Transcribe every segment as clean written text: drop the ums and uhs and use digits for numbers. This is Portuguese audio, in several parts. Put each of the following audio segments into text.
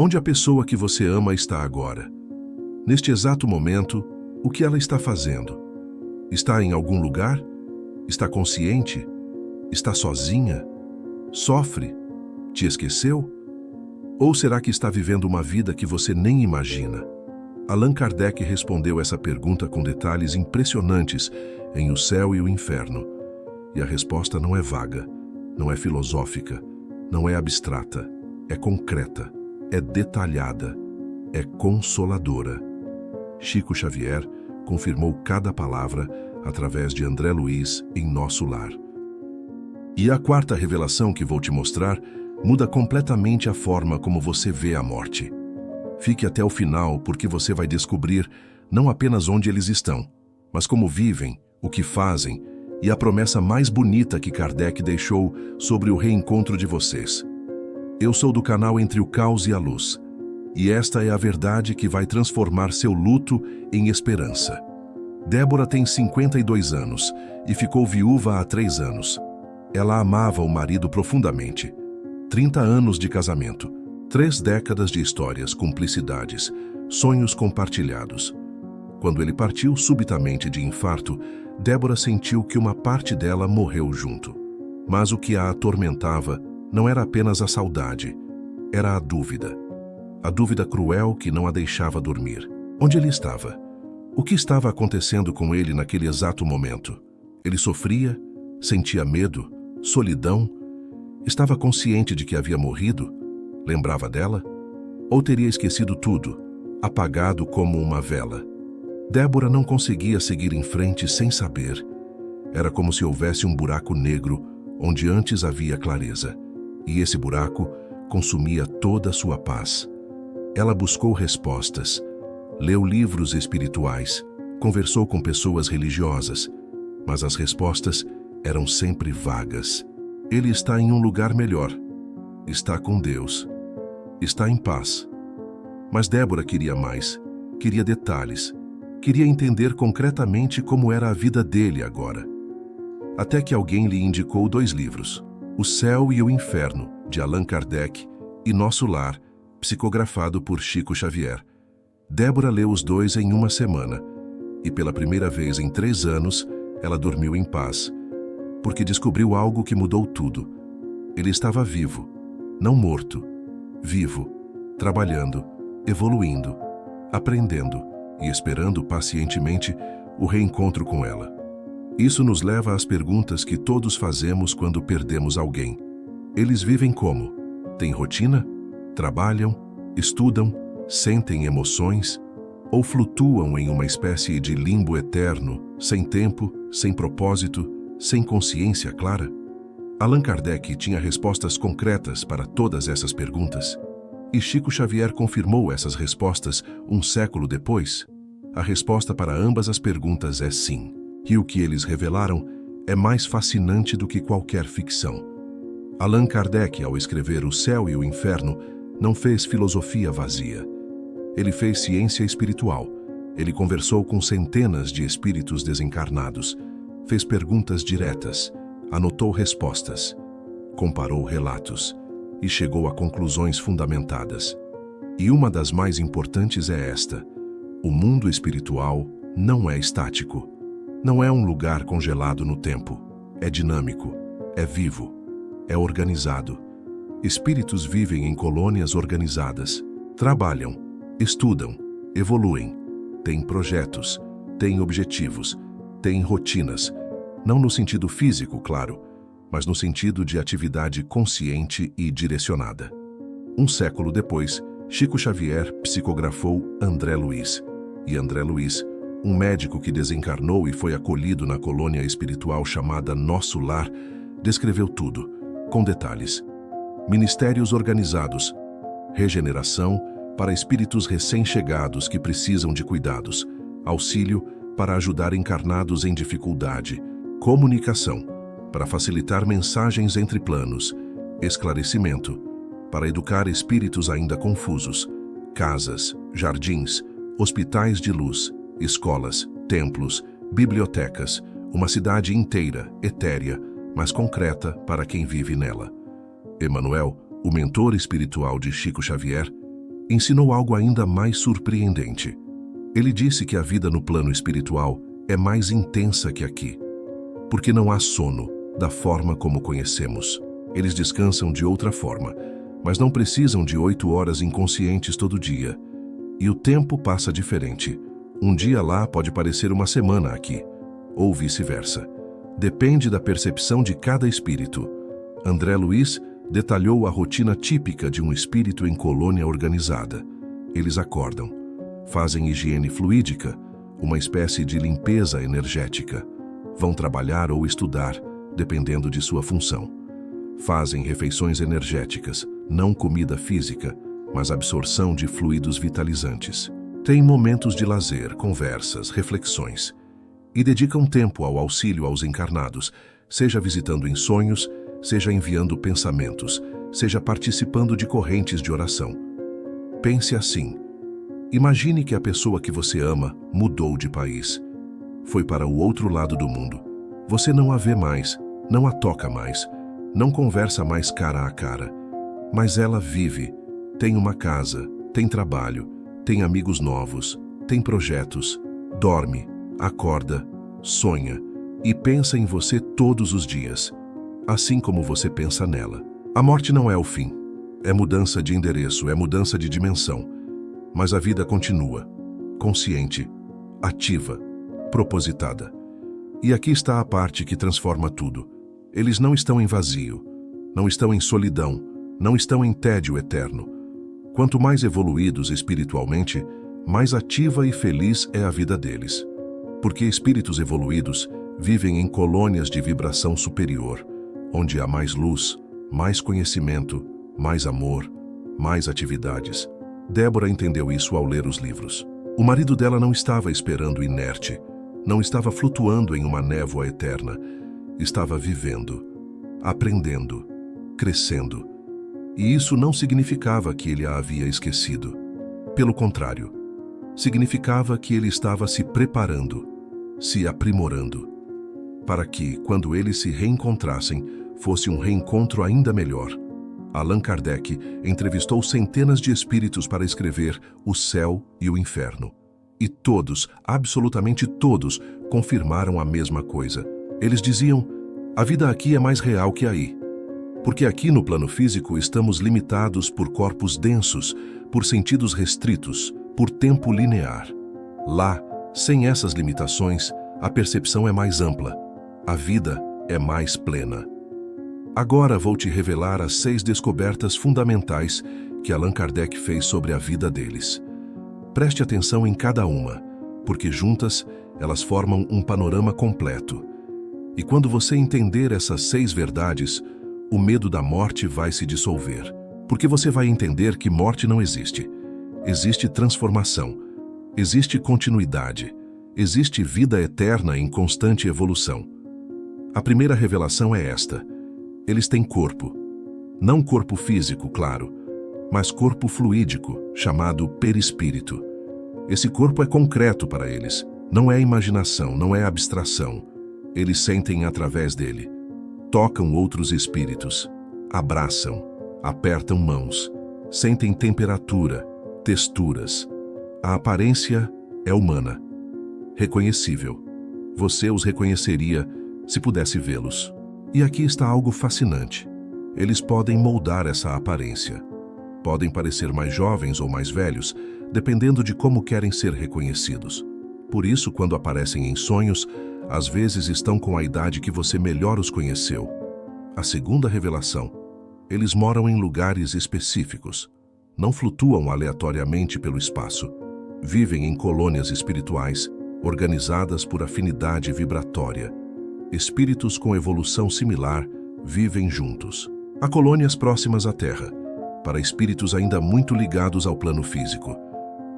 Onde a pessoa que você ama está agora? Neste exato momento, o que ela está fazendo? Está em algum lugar? Está consciente? Está sozinha? Sofre? Te esqueceu? Ou será que está vivendo uma vida que você nem imagina? Allan Kardec respondeu essa pergunta com detalhes impressionantes em O Céu e o Inferno. E a resposta não é vaga, não é filosófica, não é abstrata, é concreta, é detalhada, é consoladora. Chico Xavier confirmou cada palavra através de André Luiz em Nosso Lar. E a quarta revelação que vou te mostrar muda completamente a forma como você vê a morte. Fique até o final, porque você vai descobrir não apenas onde eles estão, mas como vivem, o que fazem e a promessa mais bonita que Kardec deixou sobre o reencontro de vocês. Eu sou do canal Entre o Caos e a Luz, e esta é a verdade que vai transformar seu luto em esperança. Débora tem 52 anos e ficou viúva há 3 anos. Ela amava o marido profundamente. 30 anos de casamento, 3 décadas de histórias, cumplicidades, sonhos compartilhados. Quando ele partiu subitamente de infarto, Débora sentiu que uma parte dela morreu junto. Mas o que a atormentava não era apenas a saudade, era a dúvida. A dúvida cruel que não a deixava dormir. Onde ele estava? O que estava acontecendo com ele naquele exato momento? Ele sofria, sentia medo, solidão? Estava consciente de que havia morrido? Lembrava dela? Ou teria esquecido tudo, apagado como uma vela? Débora não conseguia seguir em frente sem saber. Era como se houvesse um buraco negro onde antes havia clareza, e esse buraco consumia toda a sua paz. Ela buscou respostas, leu livros espirituais, conversou com pessoas religiosas, mas as respostas eram sempre vagas. Ele está em um lugar melhor. Está com Deus. Está em paz. Mas Débora queria mais. Queria detalhes. Queria entender concretamente como era a vida dele agora. Até que alguém lhe indicou 2 livros. O Céu e o Inferno, de Allan Kardec, e Nosso Lar, psicografado por Chico Xavier. Débora leu os 2 em uma semana. E pela primeira vez em 3 anos, ela dormiu em paz. Porque descobriu algo que mudou tudo. Ele estava vivo, não morto. Vivo, trabalhando, evoluindo, aprendendo e esperando pacientemente o reencontro com ela. Isso nos leva às perguntas que todos fazemos quando perdemos alguém. Eles vivem como? Têm rotina? Trabalham? Estudam? Sentem emoções? Ou flutuam em uma espécie de limbo eterno, sem tempo, sem propósito, sem consciência clara? Allan Kardec tinha respostas concretas para todas essas perguntas. E Chico Xavier confirmou essas respostas um século depois. A resposta para ambas as perguntas é sim. E o que eles revelaram é mais fascinante do que qualquer ficção. Allan Kardec, ao escrever O Céu e o Inferno, não fez filosofia vazia. Ele fez ciência espiritual. Ele conversou com centenas de espíritos desencarnados. Fez perguntas diretas. Anotou respostas. Comparou relatos. E chegou a conclusões fundamentadas. E uma das mais importantes é esta: o mundo espiritual não é estático. Não é um lugar congelado no tempo. É dinâmico, é vivo, é organizado. Espíritos vivem em colônias organizadas, trabalham, estudam, evoluem, têm projetos, têm objetivos, têm rotinas, não no sentido físico, claro, mas no sentido de atividade consciente e direcionada. Um século depois, Chico Xavier psicografou André Luiz. E André Luiz, um médico que desencarnou e foi acolhido na colônia espiritual chamada Nosso Lar, descreveu tudo, com detalhes. Ministérios organizados, regeneração para espíritos recém-chegados que precisam de cuidados, auxílio para ajudar encarnados em dificuldade, comunicação para facilitar mensagens entre planos, esclarecimento para educar espíritos ainda confusos, casas, jardins, hospitais de luz, escolas, templos, bibliotecas, uma cidade inteira, etérea, mas concreta para quem vive nela. Emmanuel, o mentor espiritual de Chico Xavier, ensinou algo ainda mais surpreendente. Ele disse que a vida no plano espiritual é mais intensa que aqui, porque não há sono da forma como conhecemos. Eles descansam de outra forma, mas não precisam de 8 horas inconscientes todo dia. E o tempo passa diferente. Um dia lá pode parecer uma semana aqui, ou vice-versa. Depende da percepção de cada espírito. André Luiz detalhou a rotina típica de um espírito em colônia organizada. Eles acordam, fazem higiene fluídica, uma espécie de limpeza energética. Vão trabalhar ou estudar, dependendo de sua função. Fazem refeições energéticas, não comida física, mas absorção de fluidos vitalizantes. Têm momentos de lazer, conversas, reflexões. E dedicam tempo ao auxílio aos encarnados, seja visitando em sonhos, seja enviando pensamentos, seja participando de correntes de oração. Pense assim. Imagine que a pessoa que você ama mudou de país. Foi para o outro lado do mundo. Você não a vê mais, não a toca mais, não conversa mais cara a cara. Mas ela vive, tem uma casa, tem trabalho, tem amigos novos, tem projetos, dorme, acorda, sonha e pensa em você todos os dias, assim como você pensa nela. A morte não é o fim, é mudança de endereço, é mudança de dimensão, mas a vida continua, consciente, ativa, propositada. E aqui está a parte que transforma tudo. Eles não estão em vazio, não estão em solidão, não estão em tédio eterno. Quanto mais evoluídos espiritualmente, mais ativa e feliz é a vida deles. Porque espíritos evoluídos vivem em colônias de vibração superior, onde há mais luz, mais conhecimento, mais amor, mais atividades. Débora entendeu isso ao ler os livros. O marido dela não estava esperando inerte, não estava flutuando em uma névoa eterna, estava vivendo, aprendendo, crescendo. E isso não significava que ele a havia esquecido. Pelo contrário, significava que ele estava se preparando, se aprimorando, para que, quando eles se reencontrassem, fosse um reencontro ainda melhor. Allan Kardec entrevistou centenas de espíritos para escrever O Céu e o Inferno. E todos, absolutamente todos, confirmaram a mesma coisa. Eles diziam: a vida aqui é mais real que aí. Porque aqui no plano físico estamos limitados por corpos densos, por sentidos restritos, por tempo linear. Lá, sem essas limitações, a percepção é mais ampla, a vida é mais plena. Agora vou te revelar as 6 descobertas fundamentais que Allan Kardec fez sobre a vida deles. Preste atenção em cada uma, porque juntas elas formam um panorama completo. E quando você entender essas 6 verdades, o medo da morte vai se dissolver, porque você vai entender que morte não existe. Existe transformação, existe continuidade, existe vida eterna em constante evolução. A primeira revelação é esta: eles têm corpo. Não corpo físico, claro, mas corpo fluídico, chamado perispírito. Esse corpo é concreto para eles, não é imaginação, não é abstração. Eles sentem através dele. Tocam outros espíritos, abraçam, apertam mãos, sentem temperatura, texturas. A aparência é humana, reconhecível. Você os reconheceria se pudesse vê-los. E aqui está algo fascinante. Eles podem moldar essa aparência. Podem parecer mais jovens ou mais velhos, dependendo de como querem ser reconhecidos. Por isso, quando aparecem em sonhos, às vezes estão com a idade que você melhor os conheceu. A segunda revelação: eles moram em lugares específicos. Não flutuam aleatoriamente pelo espaço. Vivem em colônias espirituais, organizadas por afinidade vibratória. Espíritos com evolução similar vivem juntos. Há colônias próximas à Terra, para espíritos ainda muito ligados ao plano físico.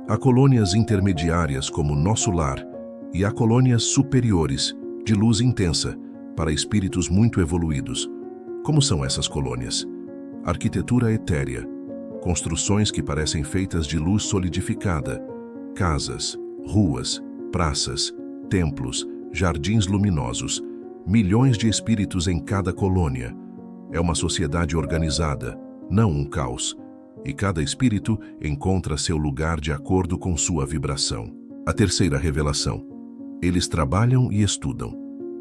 Há colônias intermediárias como Nosso Lar, e há colônias superiores, de luz intensa, para espíritos muito evoluídos. Como são essas colônias? Arquitetura etérea, construções que parecem feitas de luz solidificada, casas, ruas, praças, templos, jardins luminosos, milhões de espíritos em cada colônia. É uma sociedade organizada, não um caos. e cada espírito encontra seu lugar de acordo com sua vibração. A terceira revelação. Eles trabalham e estudam.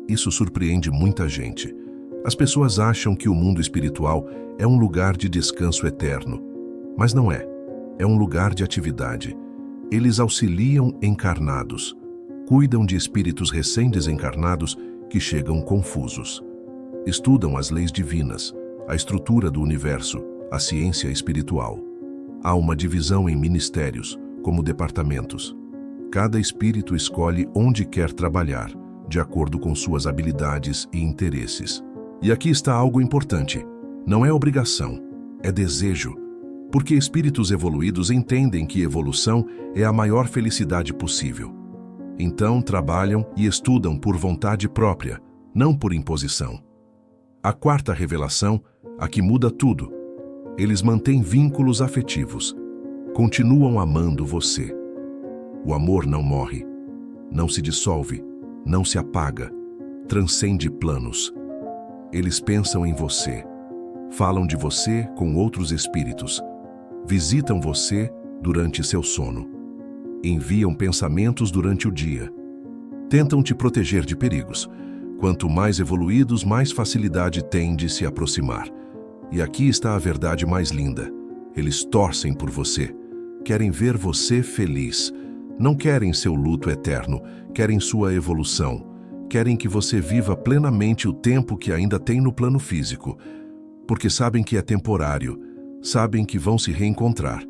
Isso surpreende muita gente. As pessoas acham que o mundo espiritual é um lugar de descanso eterno, mas não é. É um lugar de atividade. Eles auxiliam encarnados, cuidam de espíritos recém-desencarnados que chegam confusos. Estudam as leis divinas, a estrutura do universo, a ciência espiritual. Há uma divisão em ministérios, como departamentos. Cada espírito escolhe onde quer trabalhar, de acordo com suas habilidades e interesses. E aqui está algo importante. Não é obrigação, é desejo. Porque espíritos evoluídos entendem que evolução é a maior felicidade possível. Então trabalham e estudam por vontade própria, não por imposição. A quarta revelação, a que muda tudo. Eles mantêm vínculos afetivos. Continuam amando você. O amor não morre, não se dissolve, não se apaga, transcende planos. Eles pensam em você, falam de você com outros espíritos, visitam você durante seu sono, enviam pensamentos durante o dia, tentam te proteger de perigos. Quanto mais evoluídos, mais facilidade têm de se aproximar. E aqui está a verdade mais linda. Eles torcem por você, querem ver você feliz. Não querem seu luto eterno, querem sua evolução. Querem que você viva plenamente o tempo que ainda tem no plano físico, porque sabem que é temporário, sabem que vão se reencontrar.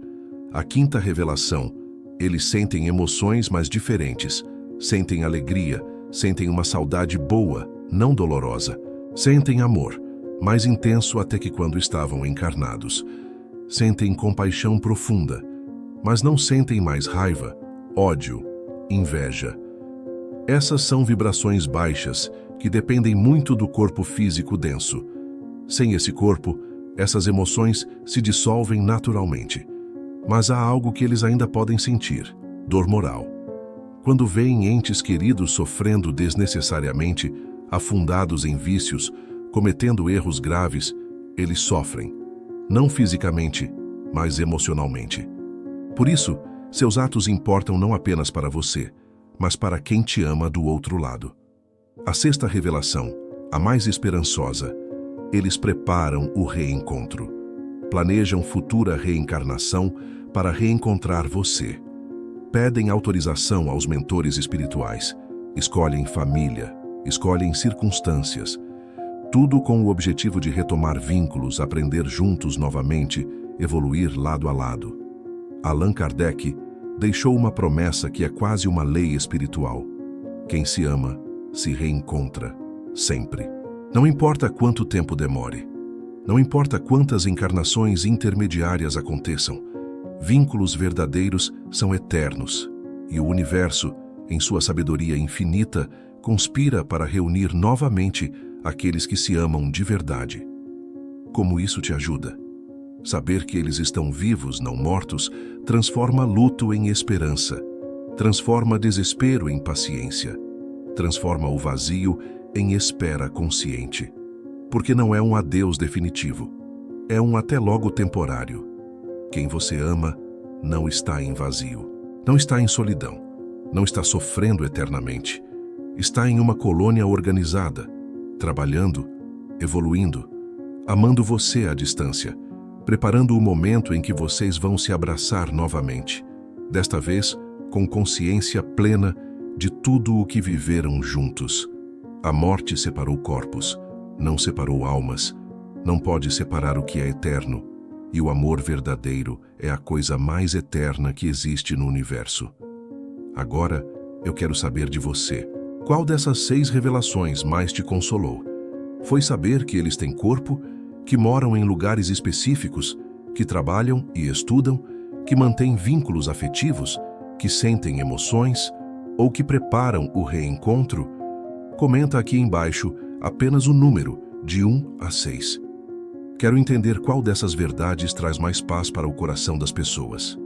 A quinta revelação, eles sentem emoções, mas diferentes. Sentem alegria, sentem uma saudade boa, não dolorosa. Sentem amor, mais intenso até que quando estavam encarnados. Sentem compaixão profunda, mas não sentem mais raiva, ódio, inveja. Essas são vibrações baixas que dependem muito do corpo físico denso. Sem esse corpo, essas emoções se dissolvem naturalmente. Mas há algo que eles ainda podem sentir: dor moral. Quando veem entes queridos sofrendo desnecessariamente, afundados em vícios, cometendo erros graves, eles sofrem. Não fisicamente, mas emocionalmente. Por isso, seus atos importam não apenas para você, mas para quem te ama do outro lado. A sexta revelação, a mais esperançosa. Eles preparam o reencontro. Planejam futura reencarnação para reencontrar você. Pedem autorização aos mentores espirituais. Escolhem família, escolhem circunstâncias. Tudo com o objetivo de retomar vínculos, aprender juntos novamente, evoluir lado a lado. Allan Kardec deixou uma promessa que é quase uma lei espiritual. Quem se ama, se reencontra, sempre. Não importa quanto tempo demore. Não importa quantas encarnações intermediárias aconteçam. Vínculos verdadeiros são eternos. E o universo, em sua sabedoria infinita, conspira para reunir novamente aqueles que se amam de verdade. Como isso te ajuda? Saber que eles estão vivos, não mortos, transforma luto em esperança, transforma desespero em paciência, transforma o vazio em espera consciente. Porque não é um adeus definitivo, é um até logo temporário. Quem você ama não está em vazio, não está em solidão, não está sofrendo eternamente. Está em uma colônia organizada, trabalhando, evoluindo, amando você à distância, preparando o momento em que vocês vão se abraçar novamente, desta vez com consciência plena de tudo o que viveram juntos. A morte separou corpos, não separou almas, não pode separar o que é eterno, e o amor verdadeiro é a coisa mais eterna que existe no universo. Agora, eu quero saber de você. Qual dessas 6 revelações mais te consolou? Foi saber que eles têm corpo, que moram em lugares específicos, que trabalham e estudam, que mantêm vínculos afetivos, que sentem emoções ou que preparam o reencontro? Comenta aqui embaixo apenas o número de 1 a 6. Quero entender qual dessas verdades traz mais paz para o coração das pessoas.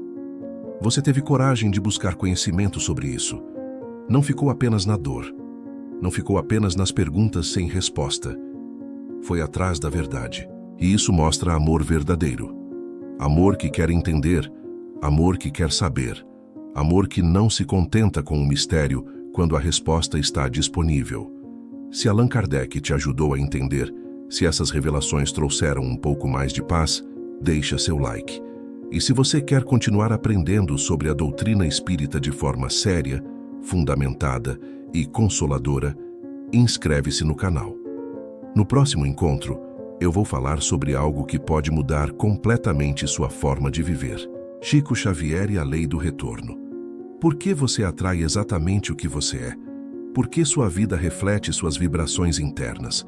Você teve coragem de buscar conhecimento sobre isso. Não ficou apenas na dor. Não ficou apenas nas perguntas sem resposta. Foi atrás da verdade. E isso mostra amor verdadeiro. Amor que quer entender, amor que quer saber, amor que não se contenta com o mistério quando a resposta está disponível. Se Allan Kardec te ajudou a entender, se essas revelações trouxeram um pouco mais de paz, deixa seu like. E se você quer continuar aprendendo sobre a doutrina espírita de forma séria, fundamentada e consoladora, inscreve-se no canal. No próximo encontro, eu vou falar sobre algo que pode mudar completamente sua forma de viver. Chico Xavier e a Lei do Retorno. Por que você atrai exatamente o que você é? Por que sua vida reflete suas vibrações internas?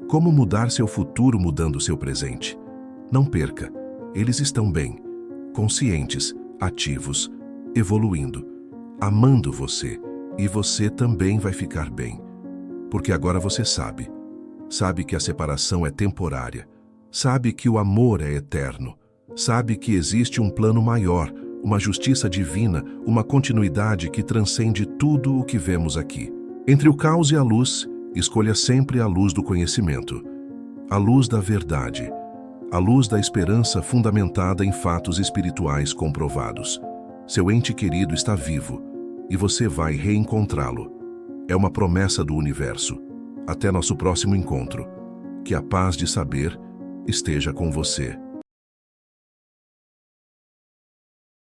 Como mudar seu futuro mudando seu presente? Não perca, eles estão bem, conscientes, ativos, evoluindo, amando você, e você também vai ficar bem. Porque agora você sabe que a separação é temporária, sabe que o amor é eterno, sabe que existe um plano maior, uma justiça divina, uma continuidade que transcende tudo o que vemos aqui. Entre o caos e a luz, escolha sempre a luz do conhecimento, a luz da verdade, a luz da esperança fundamentada em fatos espirituais comprovados. Seu ente querido está vivo e você vai reencontrá-lo. É uma promessa do universo. Até nosso próximo encontro. Que a paz de saber esteja com você.